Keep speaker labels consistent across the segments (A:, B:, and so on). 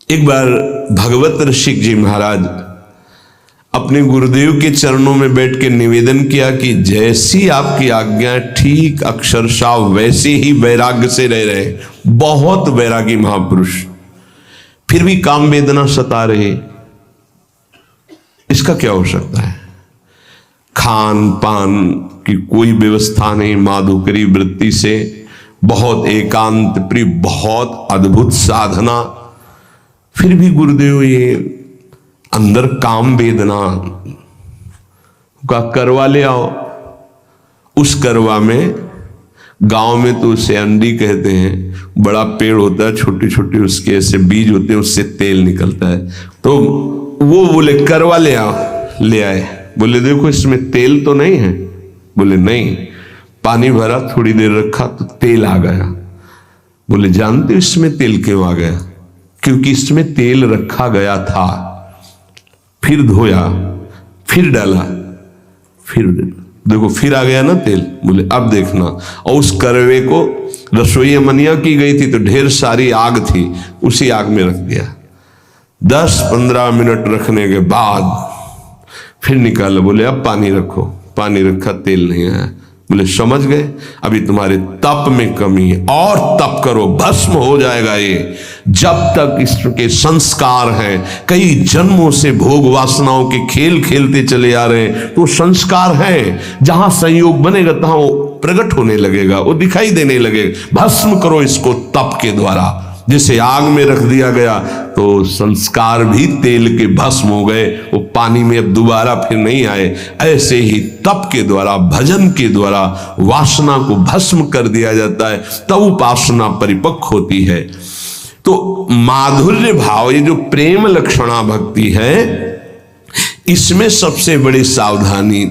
A: एक बार भगवत ऋषिक जी महाराज अपने गुरुदेव के चरणों में बैठ के निवेदन किया कि जैसी आपकी आज्ञा ठीक अक्षरशः वैसे ही वैराग्य से रह रहे। बहुत वैरागी महापुरुष, फिर भी काम वेदना सता रहे। इसका क्या हो सकता है? खान पान की कोई व्यवस्था नहीं, माधुकरी वृत्ति से बहुत एकांत प्रिय, बहुत अद्भुत साधना, फिर भी गुरुदेव ये अंदर काम वेदना का करवा ले आओ। उस करवा में गांव में तो उसे अंडी कहते हैं, बड़ा पेड़ होता है, छोटे छोटे उसके ऐसे बीज होते हैं, उससे तेल निकलता है। तो वो बोले करवा ले आओ, ले आए। बोले देखो इसमें तेल तो नहीं है। बोले नहीं। पानी भरा, थोड़ी देर रखा तो तेल आ गया। बोले जानते हो इसमें तेल क्यों आ गया? क्योंकि इसमें तेल रखा गया था, फिर धोया, फिर डाला, फिर देखो फिर आ गया ना तेल। बोले अब देखना। और उस करवे को रसोई मनिया की गई थी तो ढेर सारी आग थी, उसी आग में रख दिया। 10-15 मिनट रखने के बाद फिर निकाला। बोले अब पानी रखो। पानी रखा, तेल नहीं आया। बोले समझ गए, अभी तुम्हारे तप में कमी है, और तप करो, भस्म हो जाएगा ये। जब तक इसके संस्कार हैं, कई जन्मों से भोग वासनाओं के खेल खेलते चले आ रहे हैं, तो संस्कार हैं। जहां संयोग बनेगा तहां वो प्रकट होने लगेगा, वो दिखाई देने लगेगा। भस्म करो इसको तप के द्वारा। जैसे आग में रख दिया गया तो संस्कार भी तेल के भस्म हो गए, वो पानी में अब दोबारा फिर नहीं आए। ऐसे ही तप के द्वारा, भजन के द्वारा वासना को भस्म कर दिया जाता है, तब उपासना परिपक्व होती है। तो माधुर्य भाव, ये जो प्रेम लक्षणा भक्ति है, इसमें सबसे बड़ी सावधानी,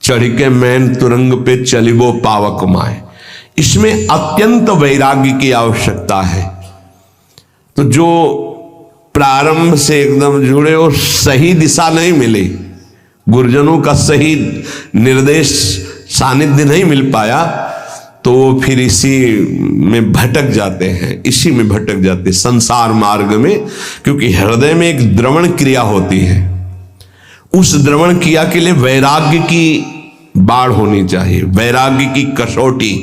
A: चढ़ के मैन तुरंग पे चलिबो पावक माए, इसमें अत्यंत वैराग्य की आवश्यकता है। तो जो प्रारंभ से एकदम जुड़े हो, सही दिशा नहीं मिली, गुरुजनों का सही निर्देश सानिध्य नहीं मिल पाया, तो फिर इसी में भटक जाते हैं, इसी में भटक जाते संसार मार्ग में। क्योंकि हृदय में एक द्रवण क्रिया होती है, उस द्रवण क्रिया के लिए वैराग्य की बाढ़ होनी चाहिए, वैराग्य की कसौटी।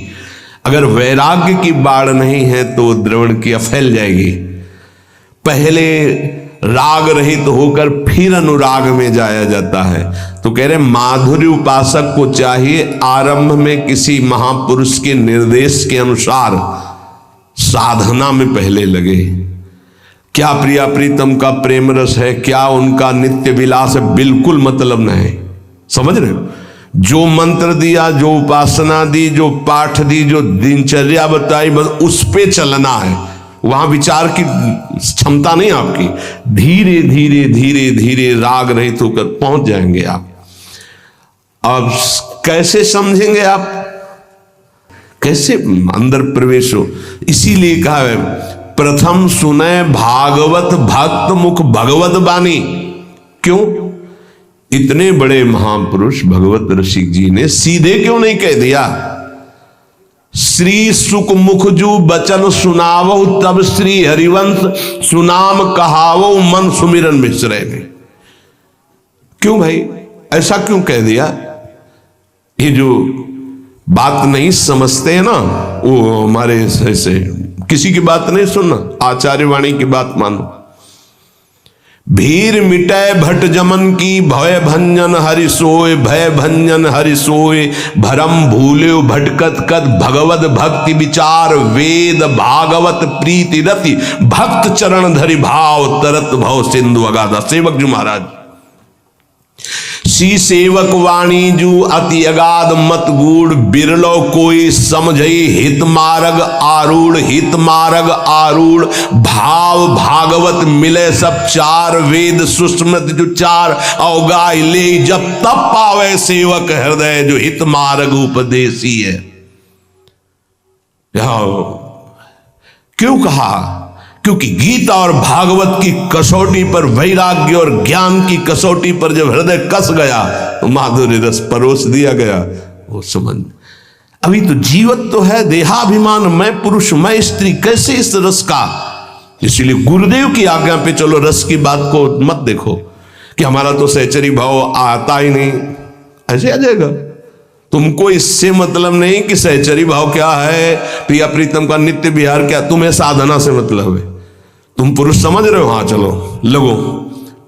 A: अगर वैराग्य की बाढ़ नहीं है तो द्रवण क्रिया फैल जाएगी। पहले राग रहित होकर फिर अनुराग में जाया जाता है। तो कह रहे माधुर्य उपासक को चाहिए आरंभ में किसी महापुरुष के निर्देश के अनुसार साधना में पहले लगे। क्या प्रिया प्रीतम का प्रेम रस है, क्या उनका नित्य विलास है, बिल्कुल मतलब नहीं। समझ रहे हो? जो मंत्र दिया, जो उपासना दी, जो पाठ दी, जो दिनचर्या बताई, बस उस पे चलना है। वहां विचार की क्षमता नहीं आपकी। धीरे धीरे धीरे धीरे राग रहित होकर पहुंच जाएंगे आप। अब कैसे समझेंगे आप, कैसे अंदर प्रवेश हो? इसीलिए कहा है प्रथम सुने भागवत भक्त मुख भगवत बानी। क्यों? इतने बड़े महापुरुष भगवत ऋषिक जी ने सीधे क्यों नहीं कह दिया श्री सुख मुख जू बचन सुनावो, तब श्री हरिवंश सुनाम कहावो, मन सुमिरन मिश्रे ने? क्यों भाई, ऐसा क्यों कह दिया? ये जो बात नहीं समझते हैं ना, वो हमारे ऐसे किसी की बात नहीं सुनना, आचार्य वाणी की बात मानो। भीर मिटय भट जमन की, भय भंजन हरि सोय, भय भंजन हरि सोय, भरम भूल्यो भटकत कद, भगवत भक्ति विचार, वेद भागवत प्रीति रति, भक्त चरण धरि भाव, तरत भव सिंधु अगाधा। सेवक जी महाराज, सी सेवक वाणी जू अति अगाध मत गूढ़, बिरलो कोई समझई, हित मार्ग आरूढ़, हित मार्ग आरूढ़, भाव भागवत मिले सब चार, वेद सुस्मृत जो चार अवगाय ले, जब तब पावे सेवक हृदय, जो हित मार्ग उपदेशी है। क्यों कहा? क्योंकि गीता और भागवत की कसौटी पर, वैराग्य और ज्ञान की कसौटी पर जब हृदय कस गया तो माधुर्य रस परोस दिया गया। वो समझ, अभी तो जीवत तो है, देहाभिमान, मैं पुरुष मैं स्त्री, कैसे इस रस का इसीलिए गुरुदेव की आज्ञा पे चलो, रस की बात को मत देखो कि हमारा तो सहचरी भाव आता ही नहीं, ऐसे आ जाएगा। तुमको इससे मतलब नहीं कि सहचरी भाव क्या है, प्रिया प्रीतम का नित्य विहार क्या, तुम्हें साधना से मतलब है। तुम पुरुष समझ रहे हो, हाँ चलो लगो,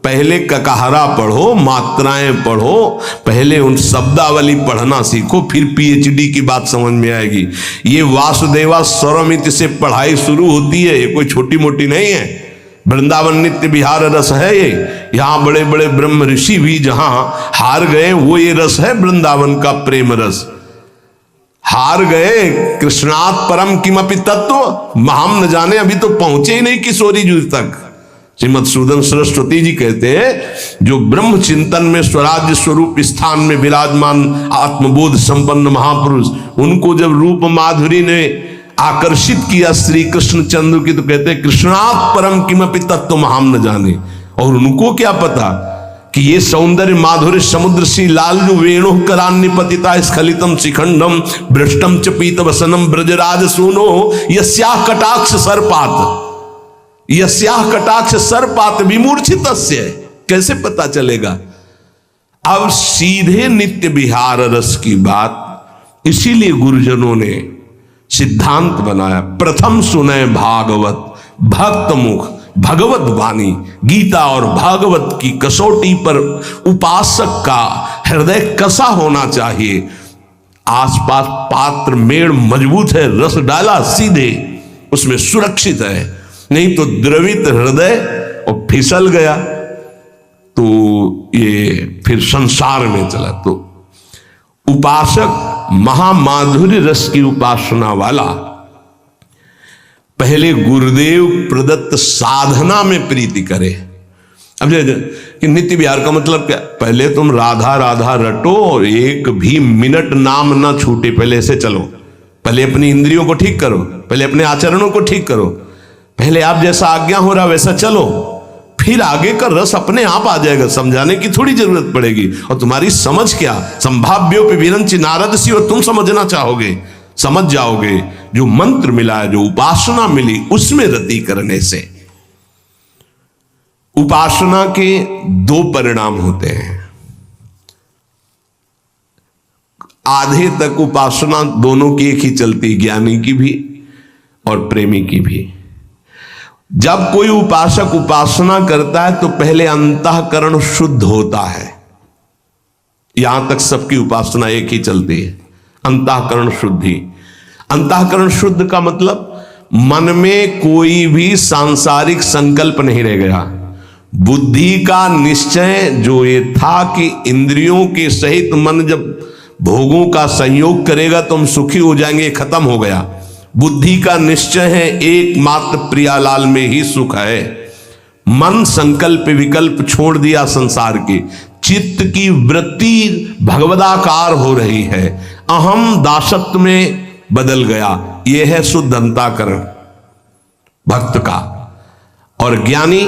A: पहले ककहरा पढ़ो, मात्राएं पढ़ो, पहले उन शब्दावली पढ़ना सीखो, फिर पीएचडी की बात समझ में आएगी। ये वासुदेवा स्वरमिति से पढ़ाई शुरू होती है, ये कोई छोटी मोटी नहीं है। वृंदावन नित्य विहार रस है ये। यहाँ बड़े बड़े ब्रह्म ऋषि भी जहां हार गए, वो ये रस है वृंदावन का प्रेम रस। हार गए कृष्णात् परम किमपि तत्व हम न जाने, अभी तो पहुंचे ही नहीं किशोरी जुग तक। श्रीमद सूदन सरस्वती जी कहते हैं, जो ब्रह्म चिंतन में स्वराज्य स्वरूप स्थान में विराजमान आत्मबोध संपन्न महापुरुष, उनको जब रूप माधुरी ने आकर्षित किया श्री कृष्ण चंद्र की, तो कहते हैं कृष्णात् परम किमपि तत्व हम न जाने। और उनको क्या पता कि ये सौंदर्य माधुर्य समुद्र सी लाल जो वेणु करान्निपतिता स्खलितम शिखंडम भ्रष्टम च पीत वसनम ब्रजराज सुनो यस्याः कटाक्ष सर्पात, यस्याः कटाक्ष सर्पात विमूर्छितस्य, कैसे पता चलेगा। अब सीधे नित्य विहार रस की बात, इसीलिए गुरुजनों ने सिद्धांत बनाया, प्रथम सुने भागवत भक्त मुख भगवत वाणी। गीता और भागवत की कसौटी पर उपासक का हृदय कसा होना चाहिए। आसपास पात्र मेड़ मजबूत है, रस डाला सीधे उसमें सुरक्षित है, नहीं तो द्रवित हृदय और फिसल गया तो ये फिर संसार में चला। तो उपासक महामाधुर्य रस की उपासना वाला पहले गुरुदेव प्रदत्त साधना में प्रीति करे। अब कि नित्य विहार का मतलब क्या, पहले तुम राधा राधा रटो और एक भी मिनट नाम ना छूटे, पहले ऐसे चलो। पहले अपनी इंद्रियों को ठीक करो, पहले अपने आचरणों को ठीक करो, पहले आप जैसा आज्ञा हो रहा वैसा चलो, फिर आगे का रस अपने आप आ जाएगा, समझाने की थोड़ी जरूरत पड़ेगी। और तुम्हारी समझ क्या, संभाव्यो पे विरंची नारद सी, और तुम समझना चाहोगे, समझ जाओगे। जो मंत्र मिला है, जो उपासना मिली, उसमें रति करने से उपासना के दो परिणाम होते हैं। आधे तक उपासना दोनों की एक ही चलती, ज्ञानी की भी और प्रेमी की भी। जब कोई उपासक उपासना करता है तो पहले अंतःकरण शुद्ध होता है। यहां तक सबकी उपासना एक ही चलती है, अंतःकरण शुद्धि। अंतःकरण शुद्ध का मतलब मन में कोई भी सांसारिक संकल्प नहीं रह गया। बुद्धि का निश्चय जो ये था कि इंद्रियों के सहित मन जब भोगों का संयोग करेगा तो हम सुखी हो जाएंगे, खत्म हो गया। बुद्धि का निश्चय है एकमात्र प्रियालाल में ही सुख है। मन संकल्प विकल्प छोड़ दिया संसार के, चित्त की वृत्ति भगवदाकार हो रही है, अहम दासत्व में बदल गया। यह है शुद्ध अंतःकरण भक्त का। और ज्ञानी,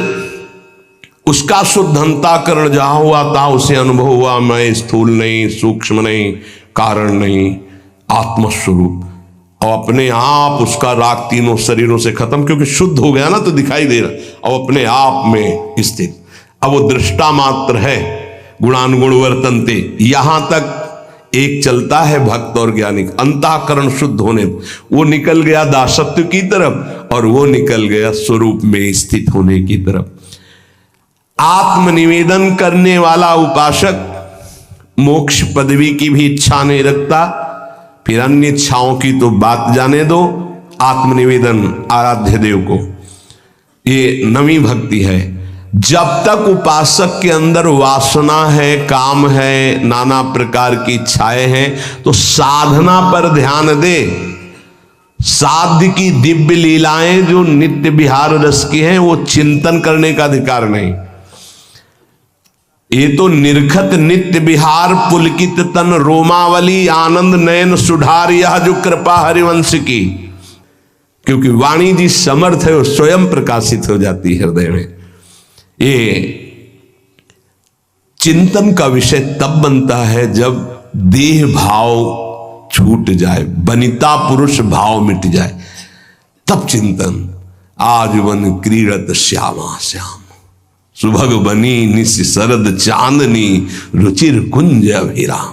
A: उसका शुद्ध अंतःकरण जहां हुआ था उसे अनुभव हुआ, मैं स्थूल नहीं, सूक्ष्म नहीं, कारण नहीं, आत्मस्वरूप। और अपने आप उसका राग तीनों शरीरों से खत्म, क्योंकि शुद्ध हो गया ना तो दिखाई दे रहा, और अपने आप में स्थित। अब वो दृष्टा मात्र है, गुणानुगुण वर्तन्ते। यहां तक एक चलता है भक्त और ज्ञानी, अंतःकरण शुद्ध होने, वो निकल गया दासत्व की तरफ और वो निकल गया स्वरूप में स्थित होने की तरफ। आत्मनिवेदन करने वाला उपासक मोक्ष पदवी की भी इच्छा नहीं रखता, फिर अन्य इच्छाओं की तो बात जाने दो। आत्मनिवेदन आराध्य देव को, ये नवी भक्ति है। जब तक उपासक के अंदर वासना है, काम है, नाना प्रकार की इच्छाएं हैं, तो साधना पर ध्यान दे। साध्य की दिव्य लीलाएं जो नित्य विहार रस की हैं, वो चिंतन करने का अधिकार नहीं। ये तो निर्खत नित्य विहार पुलकित तन रोमावली आनंद नयन सुधार, यह जो कृपा हरिवंश की, क्योंकि वाणी जी समर्थ है, वो स्वयं प्रकाशित हो जाती है हृदय में। ये चिंतन का विषय तब बनता है जब देह भाव छूट जाए, बनिता पुरुष भाव मिट जाए, तब चिंतन। आजवन क्रीड़त श्यामा श्याम, सुभग बनी निस शरद चांदनी, रुचिर कुंज अभिराम,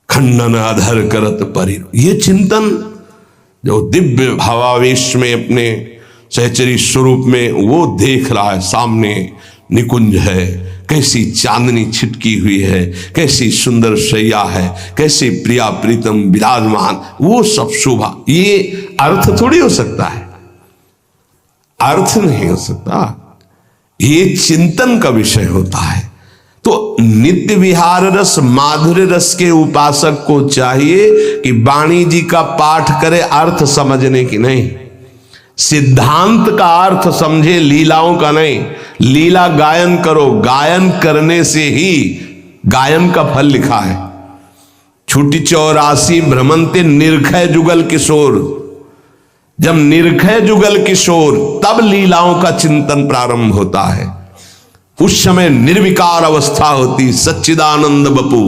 A: खंडन अधर करत परि। ये चिंतन जो दिव्य भावावेश में अपने सहचरी स्वरूप में वो देख रहा है, सामने निकुंज है, कैसी चांदनी छिटकी हुई है, कैसी सुंदर शैया है, कैसे प्रिया प्रीतम विराजमान, वो सब शोभा। ये अर्थ थोड़ी हो सकता है, अर्थ नहीं हो सकता, ये चिंतन का विषय होता है। तो नित्य विहार रस माधुर्य रस के उपासक को चाहिए कि वाणी जी का पाठ करे अर्थ समझने की नहीं, सिद्धांत का अर्थ समझे, लीलाओं का नहीं। लीला गायन करो, गायन करने से ही गायन का फल लिखा है। छुटी 84 भ्रमंते निर्खय जुगल किशोर, जब निर्खय जुगल किशोर तब लीलाओं का चिंतन प्रारंभ होता है। उस समय निर्विकार अवस्था होती, सच्चिदानंद वपु।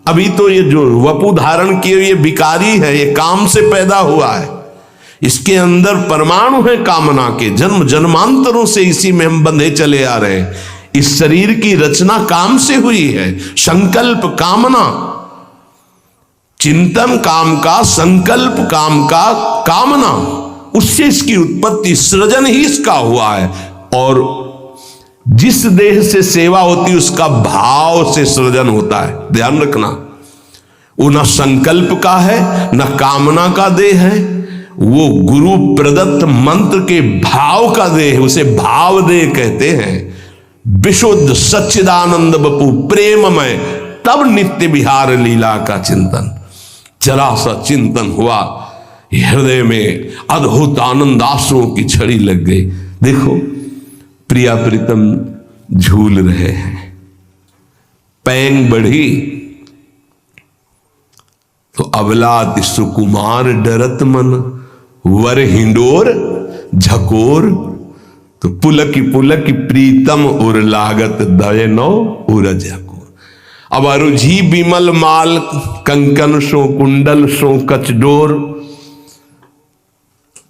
A: अभी तो ये जो वपु धारण किए ये विकारी है, ये काम से पैदा हुआ है, इसके अंदर परमाणु है कामना के, जन्म जन्मांतरों से इसी में हम बंधे चले आ रहे हैं। इस शरीर की रचना काम से हुई है, संकल्प कामना, चिंतन काम का, संकल्प काम का, कामना, उससे इसकी उत्पत्ति, सृजन ही इसका हुआ है। और जिस देह से सेवा होती उसका भाव से सृजन होता है, ध्यान रखना। वो न संकल्प का है न कामना का देह है, वो गुरु प्रदत्त मंत्र के भाव का देह, उसे भाव देह कहते हैं। विशुद्ध सच्चिदानंद बपू प्रेममय, तब नित्य विहार लीला का चिंतन। जरा सा चिंतन हुआ, हृदय में अद्भुत आनंद आंसुओं की छड़ी लग गई। देखो प्रिया प्रीतम झूल रहे हैं, पैंग बढ़ी तो अबलात सुकुमार डरत मन, वर हिंडोर झकोर तो पुलकी पुलकी प्रीतम उर लागत दयनो उर झकोर। अब अरुझी बिमल माल कंकन सो कुंडल सो कचडोर,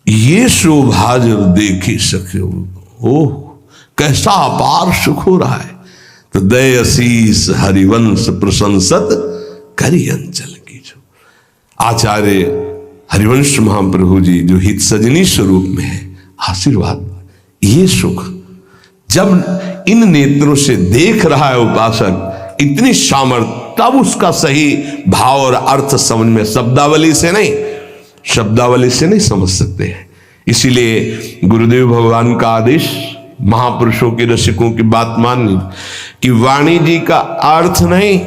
A: ये शोभा जब देखी सके, ओह कैसा अपार सुख हो रहा है। तो दय असीस हरिवंश प्रशंसत करी अंचल की। जो आचार्य हरिवंश महाप्रभु जी जो हित सजनी स्वरूप में है, आशीर्वाद, ये सुख जब इन नेत्रों से देख रहा है उपासक, इतनी सामर्थ्य, तब उसका सही भाव और अर्थ समझ में, शब्दावली से नहीं, शब्दावली से नहीं समझ सकते हैं। इसीलिए गुरुदेव भगवान का आदेश, महापुरुषों के रसिकों की बात माननी कि वाणी जी का अर्थ नहीं,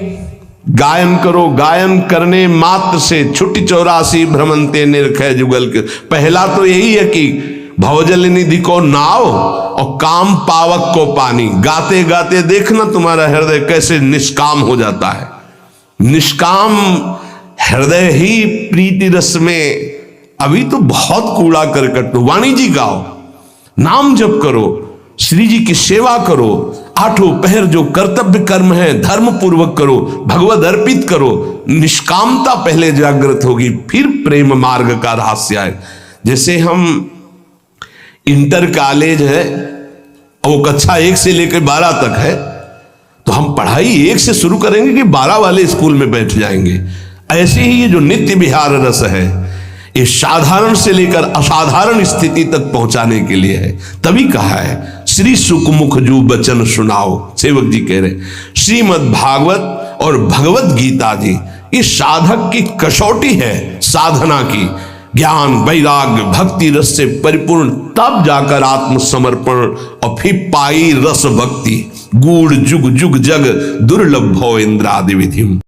A: गायन करो, गायन करने मात्र से छुट्टी 84 भ्रमंते निर्खय जुगल के। पहला तो यही है कि भवजल निधि को नाव और काम पावक को पानी। गाते गाते देखना तुम्हारा हृदय कैसे निष्काम हो जाता है। निष्काम हृदय ही प्रीति रस में, अभी तो बहुत कूड़ा करकट। वाणी जी गाओ, नाम जप करो, श्री जी की सेवा करो, आठों पहर जो कर्तव्य कर्म है धर्म पूर्वक करो, भगवद अर्पित करो। निष्कामता पहले जागृत होगी, फिर प्रेम मार्ग का रहस्य आए। जैसे हम इंटर कॉलेज है और वो कक्षा 1 से लेकर 12 तक है, तो हम पढ़ाई 1 से शुरू करेंगे कि 12 वाले स्कूल में बैठ जाएंगे। ऐसे ही ये जो नित्य विहार रस है, ये साधारण से लेकर असाधारण स्थिति तक पहुंचाने के लिए है। तभी कहा है श्री सुखमुख जो वचन सुनाओ। सेवक जी कह रहे श्रीमद् भागवत और भगवत गीता जी ये साधक की कसौटी है, साधना की। ज्ञान वैराग्य भक्ति रस से परिपूर्ण, तब जाकर आत्मसमर्पण और फिर पाई रस भक्ति। गूढ़ जुग जुग जग दुर्लभ भव इंद्रादि विधिम।